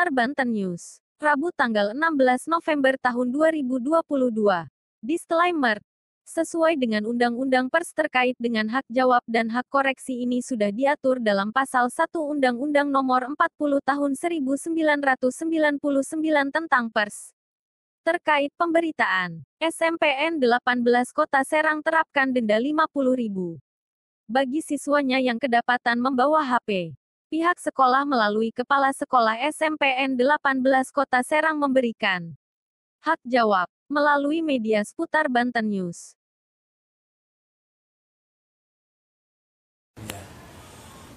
Seputar Banten News. Rabu tanggal 16 November tahun 2022. Disclaimer. Sesuai dengan Undang-Undang Pers terkait dengan hak jawab dan hak koreksi ini sudah diatur dalam Pasal 1 Undang-Undang Nomor 40 Tahun 1999 tentang Pers. Terkait pemberitaan, SMPN 18 Kota Serang terapkan denda Rp50.000 bagi siswanya yang kedapatan membawa HP. Pihak sekolah melalui Kepala Sekolah SMPN 18 Kota Serang memberikan hak jawab melalui media Seputar Banten News.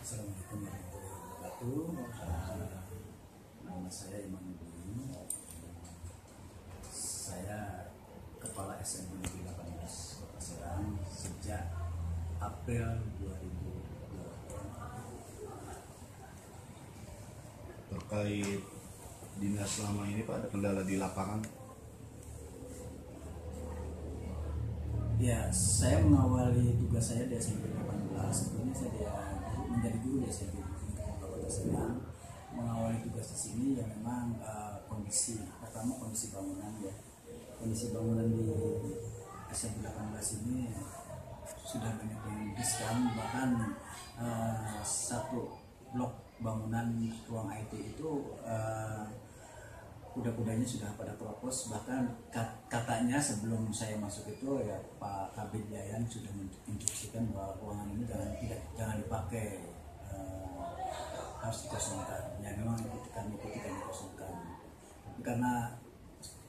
Assalamualaikum warahmatullahi wabarakatuh. Nama saya Iman Budi. Saya Kepala SMPN 18 Kota Serang sejak April 2020. Terkait dinas selama ini Pak, ada kendala di lapangan? Ya, saya mengawali tugas saya di SMP 18. Sebelumnya saya menjadi guru di SMP Kota Serang. Mengawali tugas di sini ya memang kondisi bangunan ya. Kondisi bangunan di SMP 18 ini sudah banyak yang riskan, bahkan satu blok bangunan ruang IT itu kuda-kudanya sudah pada propos. Bahkan katanya sebelum saya masuk itu ya Pak Kabid Yayan sudah menginstruksikan bahwa ruangan ini jangan dipakai, harus dikosongkan. Ya memang kami dikosongkan karena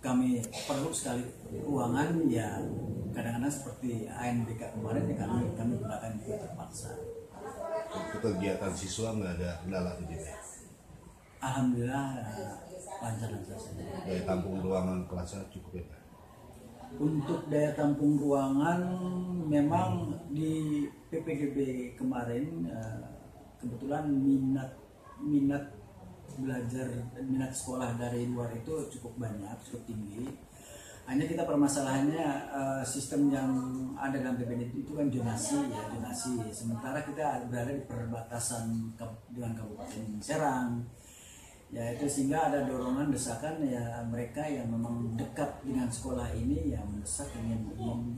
kami perlu sekali ruangan. Ya kadang-kadang seperti ANBK kemarin ya kami gunakan juga terpaksa. Untuk kegiatan siswa nggak ada kendala di sini? Alhamdulillah lancar-lancar saja. Daya tampung ruangan kelasnya cukup ya Pak? Untuk daya tampung ruangan memang di PPDB kemarin kebetulan minat sekolah dari luar itu cukup banyak, cukup tinggi. Hanya kita permasalahannya sistem yang ada dalam PPDB itu kan zonasi. Sementara kita berada di perbatasan dengan Kabupaten Serang. Ya itu sehingga ada dorongan desakan ya mereka yang memang dekat dengan sekolah ini yang mendesak ingin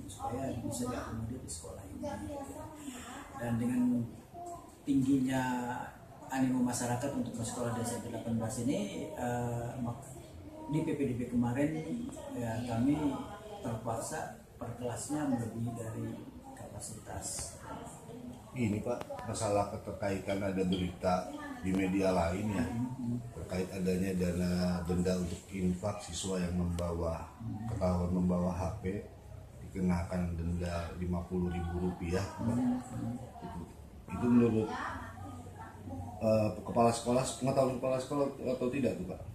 supaya bisa diakomodir di sekolah ini. Dan dengan tingginya animo masyarakat untuk bersekolah di SMP 18 ini di PPDB kemarin ya kami terpaksa per kelasnya melebihi dari kapasitas. Ini Pak, masalah keterkaitan ada berita di media lain ya terkait adanya denda untuk infak siswa yang ketahuan membawa HP dikenakan denda Rp50.000 Pak. Itu menurut pengetahuan kepala sekolah atau tidak tuh Pak?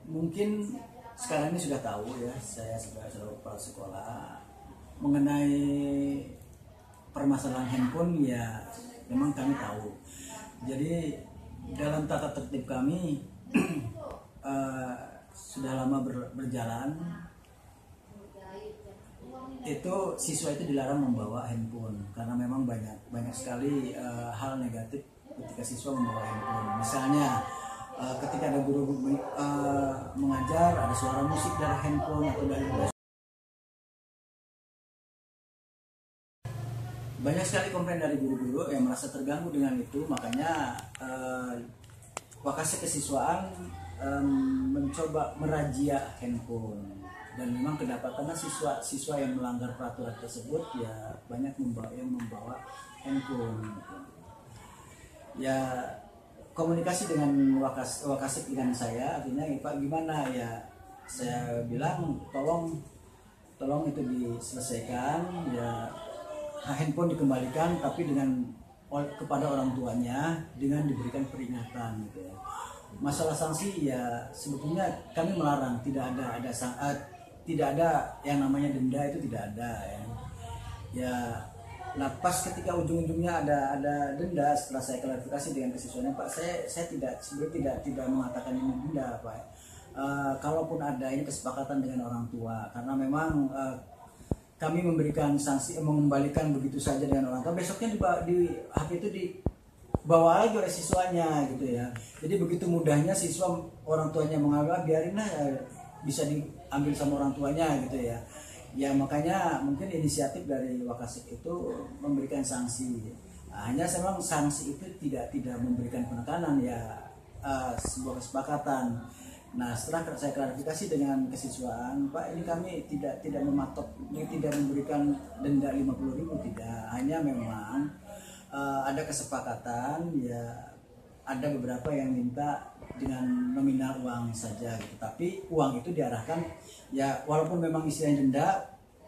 Mungkin sekarang ini sudah tahu ya, saya sebagai kepala sekolah mengenai permasalahan handphone ya memang kami tahu. Jadi dalam tata tertib kami sudah lama berjalan itu siswa itu dilarang membawa handphone karena memang banyak sekali hal negatif ketika siswa membawa handphone. Misalnya ketika ada guru mengajar ada suara musik dari handphone atau dari banyak sekali komplain dari guru-guru yang merasa terganggu dengan itu. Makanya Wakasek Kesiswaan mencoba merazia handphone dan memang kedapatannya siswa yang melanggar peraturan tersebut ya banyak yang membawa handphone. Ya komunikasi dengan Wakasek dengan saya artinya Pak gimana ya, saya bilang tolong itu diselesaikan ya, handphone dikembalikan tapi kepada orang tuanya dengan diberikan peringatan gitu ya. Masalah sanksi ya sebetulnya kami melarang, tidak ada yang namanya denda, itu tidak ada ya. Ya nah pas ketika ujung-ujungnya ada denda, setelah saya klarifikasi dengan kesiswaannya Pak, saya sebenarnya tidak mengatakan ini denda Pak. Kalaupun ada ini kesepakatan dengan orang tua karena memang kami memberikan sanksi mengembalikan begitu saja dengan orang tua. Besoknya di HP itu bawa lagi oleh siswanya gitu ya. Jadi begitu mudahnya siswa orang tuanya menganggap biarin lah ya, bisa diambil sama orang tuanya gitu ya. Ya makanya mungkin inisiatif dari Wakasek itu memberikan sanksi. Nah, hanya memang sanksi itu tidak memberikan penekanan ya, sebuah kesepakatan. Nah setelah saya klarifikasi dengan kesiswaan, Pak ini kami tidak mematok, tidak memberikan denda 50.000 tidak, hanya memang ada kesepakatan ya, ada beberapa yang minta dengan nominal uang saja gitu. Tapi uang itu diarahkan ya, walaupun memang istilahnya denda,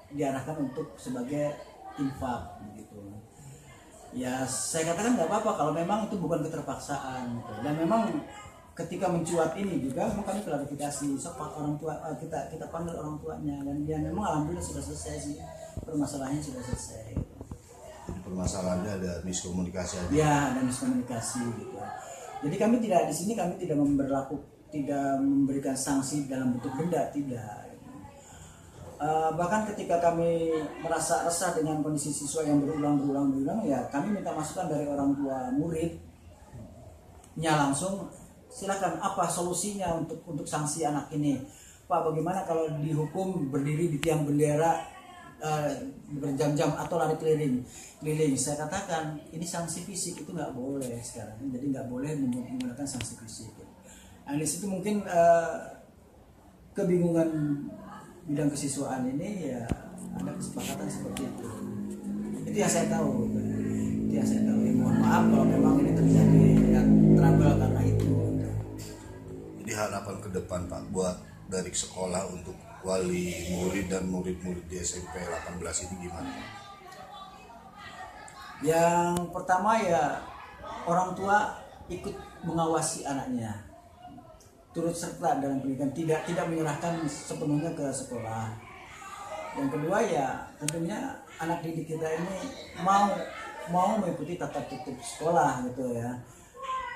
diarahkan untuk sebagai infak gitu. Ya saya katakan nggak apa-apa kalau memang itu bukan keterpaksaan gitu. Dan memang ketika mencuat ini juga memang kami klarifikasi soal orang tua, kita panggil orang tuanya, dan dia memang alhamdulillah sudah selesai sih, permasalahannya sudah selesai gitu. Jadi permasalahannya ada miskomunikasi aja. Ya, ada miskomunikasi gitu. Jadi kami tidak di sini, kami tidak memberikan sanksi dalam bentuk denda, tidak. Bahkan ketika kami merasa resah dengan kondisi siswa yang berulang ya kami minta masukan dari orang tua muridnya langsung, silakan apa solusinya untuk sanksi anak ini, Pak, bagaimana kalau dihukum berdiri di tiang bendera berjam-jam atau lari keliling. Saya katakan ini sanksi fisik itu nggak boleh sekarang, jadi nggak boleh menggunakan sanksi fisik. Nah, di situ mungkin kebingungan bidang kesiswaan ini ya, ada kesepakatan seperti itu. Itu yang saya tahu. Ya, mohon maaf kalau memang ini terjadi ya, trouble karena itu. Jadi harapan ke depan Pak buat dari sekolah untuk wali murid dan murid-murid di SMP 18 ini gimana? Yang pertama ya, orang tua ikut mengawasi anaknya, turut serta dalam pendidikan, tidak menyerahkan sepenuhnya ke sekolah. Yang kedua ya tentunya anak didik kita ini mau mengikuti tata tertib sekolah gitu ya.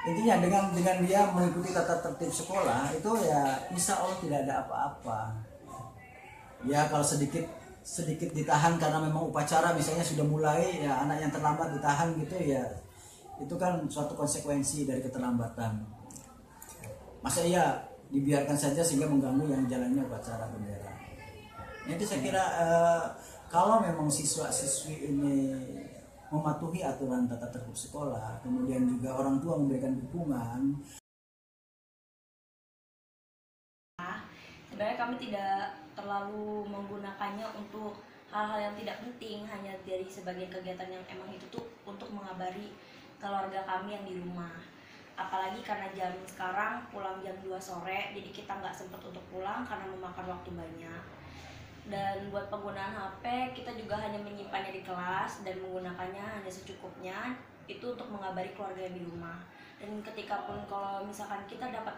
Intinya dengan dia mengikuti tata tertib sekolah itu ya insya Allah tidak ada apa-apa. Ya kalau sedikit ditahan karena memang upacara misalnya sudah mulai ya, anak yang terlambat ditahan gitu ya, itu kan suatu konsekuensi dari keterlambatan. Masa iya dibiarkan saja sehingga mengganggu yang jalannya upacara bendera. Itu saya kira kalau memang siswa-siswi ini mematuhi aturan tata tertib sekolah, kemudian juga orang tua memberikan dukungan. Sebenarnya kami tidak terlalu menggunakannya untuk hal-hal yang tidak penting, hanya dari sebagian kegiatan yang emang itu tuh untuk mengabari keluarga kami yang di rumah. Apalagi karena jam sekarang pulang jam 2 sore, jadi kita nggak sempat untuk pulang karena memakan waktu banyak. Dan buat penggunaan HP, kita juga hanya menyimpannya di kelas dan menggunakannya hanya secukupnya, itu untuk mengabari keluarga yang di rumah. Dan ketika pun kalau misalkan kita dapat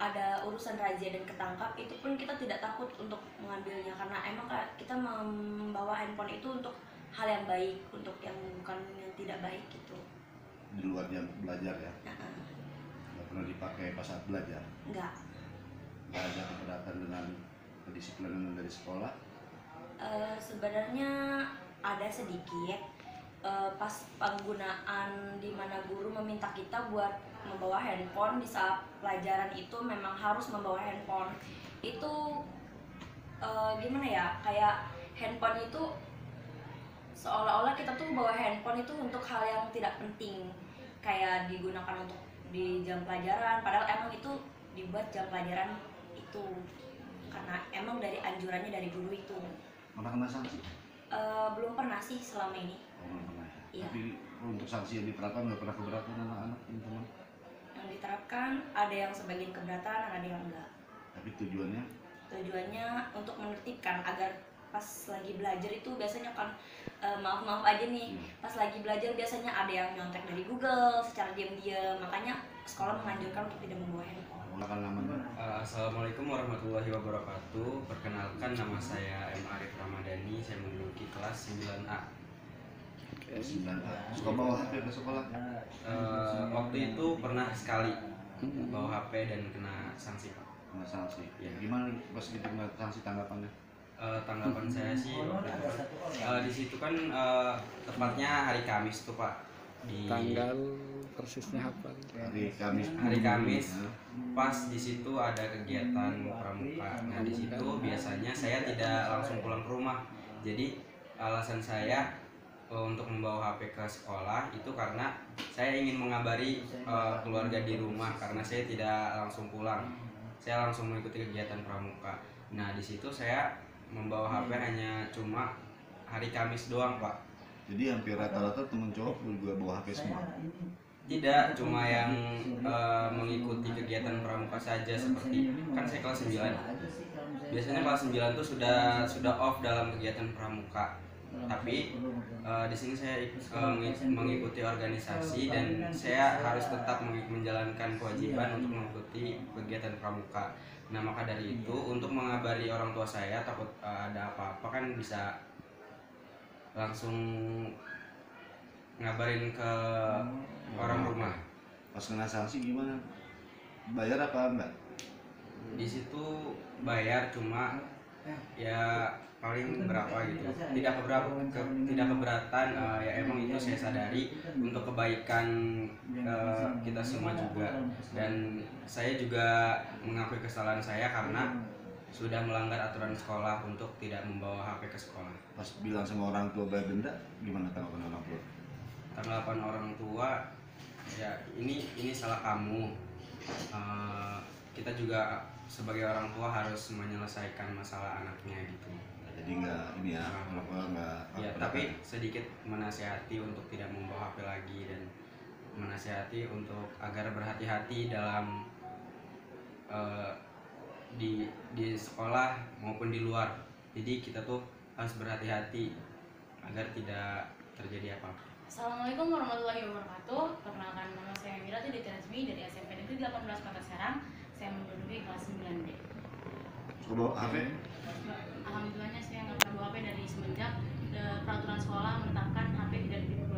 ada urusan razia dan ketangkap, itu pun kita tidak takut untuk mengambilnya, karena emang kita membawa handphone itu untuk hal yang baik, untuk yang bukan yang tidak baik gitu. Di luar jam belajar ya? Nggak pernah dipakai pas saat belajar? Enggak. Nggak ada keberatan dengan kedisiplinan dari sekolah? Sebenarnya ada sedikit, pas penggunaan di mana guru meminta kita buat membawa handphone di saat pelajaran, itu memang harus membawa handphone. Itu gimana ya, kayak handphone itu seolah-olah kita tuh bawa handphone itu untuk hal yang tidak penting, kayak digunakan untuk di jam pelajaran, padahal emang itu dibuat jam pelajaran itu karena emang dari anjurannya dari guru itu. Pernah kena sanksi? Belum pernah sih selama ini. Belum pernah. Iya. Tapi untuk sanksi yang diterapkan nggak pernah keberatan anak-anak, teman-teman? Yang diterapkan ada yang sebagian keberatan, ada yang enggak. Tapi tujuannya? Tujuannya untuk menertibkan agar pas lagi belajar itu biasanya kan maaf aja nih, pas lagi belajar biasanya ada yang nyontek dari Google secara diam-diam, makanya sekolah menganjurkan untuk tidak membawa handphone. Assalamualaikum warahmatullahi wabarakatuh. Perkenalkan, nama saya M. Arif Ramadhani. Saya menduduki kelas 9A. 9A. Suka bawa HP ke sekolah? Waktu itu pernah sekali bawa HP dan kena sanksi, Pak. Kena sanksi. Ya. Gimana pas gitu kena sanksi, tanggapannya? Tanggapan saya sih waktu itu, di situ kan tepatnya hari Kamis tuh, Pak. di Tanggal persisnya apa? hari Kamis. Pas di situ ada kegiatan pramuka. Nah di situ biasanya saya tidak langsung pulang ke rumah. Jadi alasan saya untuk membawa HP ke sekolah itu karena saya ingin mengabari keluarga di rumah karena saya tidak langsung pulang. Saya langsung mengikuti kegiatan pramuka. Nah di situ saya membawa HP hanya cuma hari Kamis doang, Pak. Jadi hampir rata-rata temen cowok juga bawa HP semua. Tidak, cuma yang mengikuti kegiatan pramuka saja, seperti kan saya kelas 9. Biasanya kelas 9 tuh sudah off dalam kegiatan pramuka. Tapi di sini saya mengikuti organisasi dan saya harus tetap menjalankan kewajiban untuk mengikuti kegiatan pramuka. Nah, maka dari itu untuk mengabari orang tua saya takut ada apa-apa kan bisa langsung ngabarin ke orang rumah. Pas kena sanksi gimana? Bayar apa enggak? Di situ bayar cuma ya paling berapa gitu, tidak keberatan. Ya emang itu saya sadari untuk kebaikan kita semua juga, dan saya juga mengakui kesalahan saya karena sudah melanggar aturan sekolah untuk tidak membawa HP ke sekolah. Pas bilang sama orang tua bayar denda, gimana tanggapan orang tua? Tanggapan orang tua, ya ini salah kamu. Kita juga sebagai orang tua harus menyelesaikan masalah anaknya gitu. Jadi nggak ini ya, nggak. Ya, tapi sedikit menasihati untuk tidak membawa HP lagi dan menasihati untuk agar berhati-hati dalam di sekolah maupun di luar. Jadi kita tuh harus berhati-hati agar tidak terjadi apa-apa. Assalamualaikum warahmatullahi wabarakatuh. Perkenalkan, nama saya Mira dari Transmi dari SMP Negeri 18 Kota Serang. Saya menduduki kelas 9D. Suka bawa HP? Alhamdulillahnya saya nggak pernah bawa HP dari semenjak peraturan sekolah menetapkan HP tidak dibawa